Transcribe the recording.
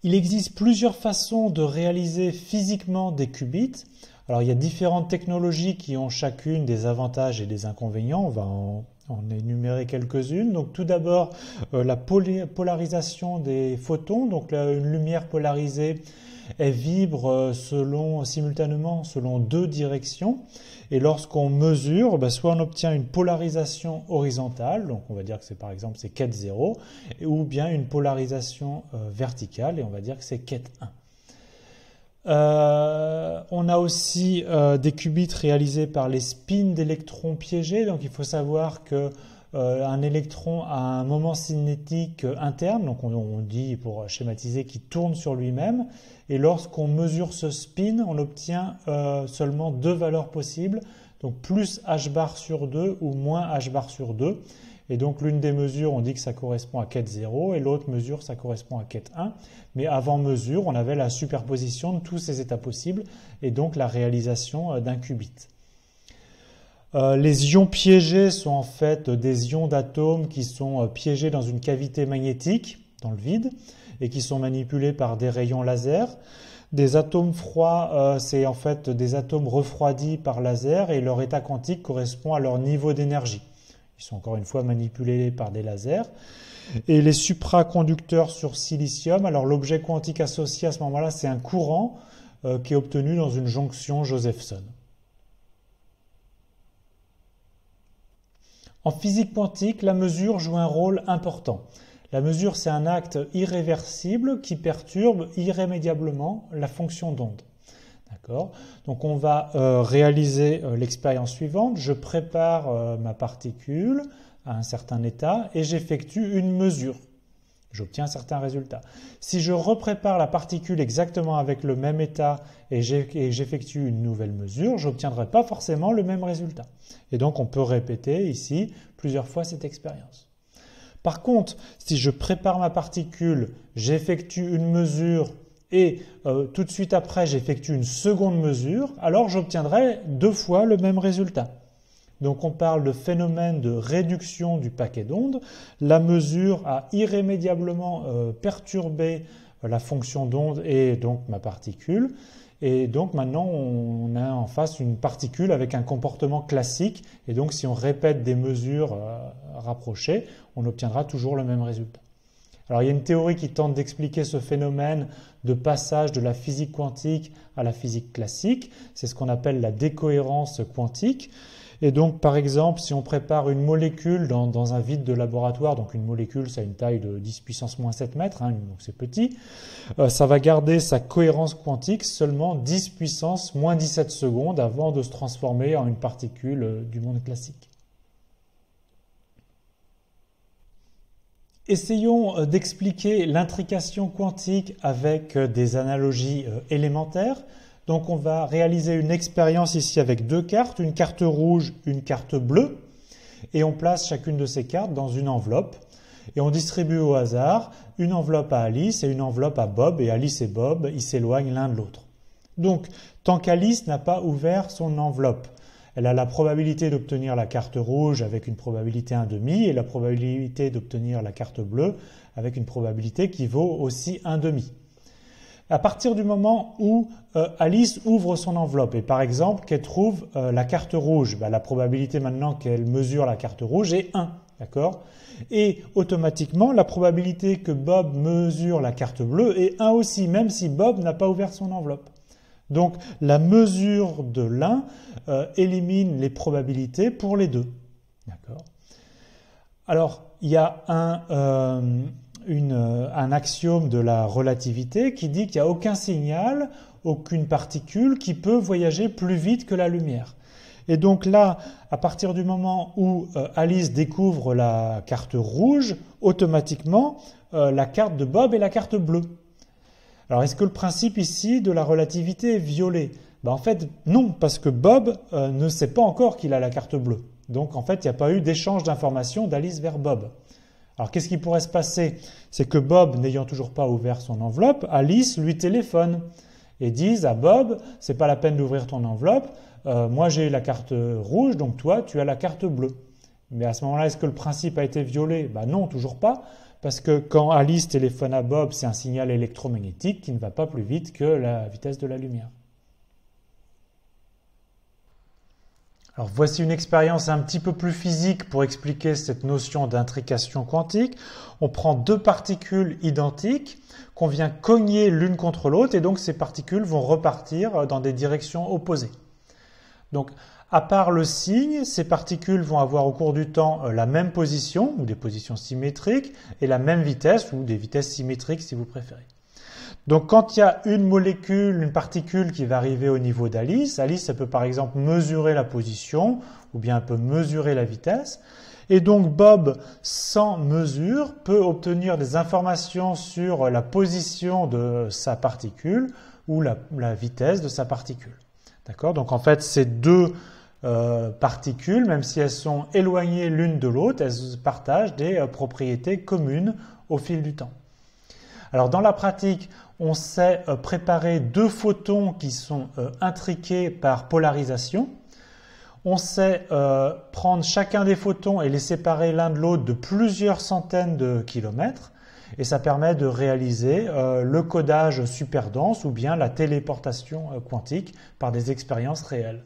Il existe plusieurs façons de réaliser physiquement des qubits. Alors il y a différentes technologies qui ont chacune des avantages et des inconvénients. On va en énumérer quelques-unes. Donc tout d'abord la polarisation des photons. Donc là, une lumière polarisée, elle vibre simultanément selon deux directions. Et lorsqu'on mesure, soit on obtient une polarisation horizontale, donc on va dire que c'est par exemple c'est quête 0, ou bien une polarisation verticale, et on va dire que c'est quête 1. On a aussi des qubits réalisés par les spins d'électrons piégés. Donc il faut savoir que un électron a un moment cinétique interne, donc on dit pour schématiser qu'il tourne sur lui-même, et lorsqu'on mesure ce spin, on obtient seulement deux valeurs possibles, donc plus h bar sur 2 ou moins h bar sur 2. Et donc l'une des mesures, on dit que ça correspond à quête 0 et l'autre mesure, ça correspond à quête 1. Mais avant mesure, on avait la superposition de tous ces états possibles et donc la réalisation d'un qubit. Les ions piégés sont en fait des ions d'atomes qui sont piégés dans une cavité magnétique, dans le vide, et qui sont manipulés par des rayons laser. Des atomes froids, c'est en fait des atomes refroidis par laser et leur état quantique correspond à leur niveau d'énergie. Ils sont encore une fois manipulés par des lasers. Et les supraconducteurs sur silicium, alors l'objet quantique associé à ce moment-là, c'est un courant qui est obtenu dans une jonction Josephson. En physique quantique, la mesure joue un rôle important. La mesure, c'est un acte irréversible qui perturbe irrémédiablement la fonction d'onde. D'accord ? Donc on va réaliser l'expérience suivante. Je prépare ma particule à un certain état et j'effectue une mesure. J'obtiens un certain résultat. Si je reprépare la particule exactement avec le même état et j'effectue une nouvelle mesure, je n'obtiendrai pas forcément le même résultat. Et donc on peut répéter ici plusieurs fois cette expérience. Par contre, si je prépare ma particule, j'effectue une mesure et tout de suite après j'effectue une seconde mesure, alors j'obtiendrai deux fois le même résultat. Donc on parle de phénomène de réduction du paquet d'ondes. La mesure a irrémédiablement perturbé la fonction d'onde et donc ma particule. Et donc maintenant on a en face une particule avec un comportement classique. Et donc si on répète des mesures rapprochées, on obtiendra toujours le même résultat. Alors il y a une théorie qui tente d'expliquer ce phénomène de passage de la physique quantique à la physique classique. C'est ce qu'on appelle la décohérence quantique. Et donc, par exemple, si on prépare une molécule dans un vide de laboratoire, donc une molécule, ça a une taille de 10 puissance moins 7 mètres, donc c'est petit, ça va garder sa cohérence quantique seulement 10 puissance moins 17 secondes avant de se transformer en une particule du monde classique. Essayons d'expliquer l'intrication quantique avec des analogies élémentaires. Donc on va réaliser une expérience ici avec deux cartes, une carte rouge, une carte bleue, et on place chacune de ces cartes dans une enveloppe, et on distribue au hasard une enveloppe à Alice et une enveloppe à Bob, et Alice et Bob, ils s'éloignent l'un de l'autre. Donc, tant qu'Alice n'a pas ouvert son enveloppe, elle a la probabilité d'obtenir la carte rouge avec une probabilité 1,5 et la probabilité d'obtenir la carte bleue avec une probabilité qui vaut aussi 1,5. À partir du moment où Alice ouvre son enveloppe et par exemple qu'elle trouve la carte rouge, la probabilité maintenant qu'elle mesure la carte rouge est 1, d'accord ? Et automatiquement, la probabilité que Bob mesure la carte bleue est 1 aussi, même si Bob n'a pas ouvert son enveloppe. Donc la mesure de l'un élimine les probabilités pour les deux, d'accord ? Alors, il y a un axiome de la relativité qui dit qu'il n'y a aucun signal, aucune particule qui peut voyager plus vite que la lumière. Et donc là, à partir du moment où Alice découvre la carte rouge, automatiquement, la carte de Bob est la carte bleue. Alors, est-ce que le principe ici de la relativité est violé ? En fait, non, parce que Bob ne sait pas encore qu'il a la carte bleue. Donc, en fait, il n'y a pas eu d'échange d'informations d'Alice vers Bob. Alors, qu'est-ce qui pourrait se passer? C'est que Bob, n'ayant toujours pas ouvert son enveloppe, Alice lui téléphone et dise à Bob, c'est pas la peine d'ouvrir ton enveloppe, moi j'ai la carte rouge, donc toi tu as la carte bleue. Mais à ce moment-là, est-ce que le principe a été violé? Ben non, toujours pas, parce que quand Alice téléphone à Bob, c'est un signal électromagnétique qui ne va pas plus vite que la vitesse de la lumière. Alors voici une expérience un petit peu plus physique pour expliquer cette notion d'intrication quantique. On prend deux particules identiques qu'on vient cogner l'une contre l'autre et donc ces particules vont repartir dans des directions opposées. Donc à part le signe, ces particules vont avoir au cours du temps la même position ou des positions symétriques et la même vitesse ou des vitesses symétriques si vous préférez. Donc quand il y a une molécule, une particule qui va arriver au niveau d'Alice, Alice elle peut par exemple mesurer la position ou bien elle peut mesurer la vitesse. Et donc Bob, sans mesure, peut obtenir des informations sur la position de sa particule ou la vitesse de sa particule. D'accord ? Donc en fait ces deux particules, même si elles sont éloignées l'une de l'autre, elles partagent des propriétés communes au fil du temps. Alors dans la pratique, on sait préparer deux photons qui sont intriqués par polarisation. On sait prendre chacun des photons et les séparer l'un de l'autre de plusieurs centaines de kilomètres. Et ça permet de réaliser le codage super dense ou bien la téléportation quantique par des expériences réelles.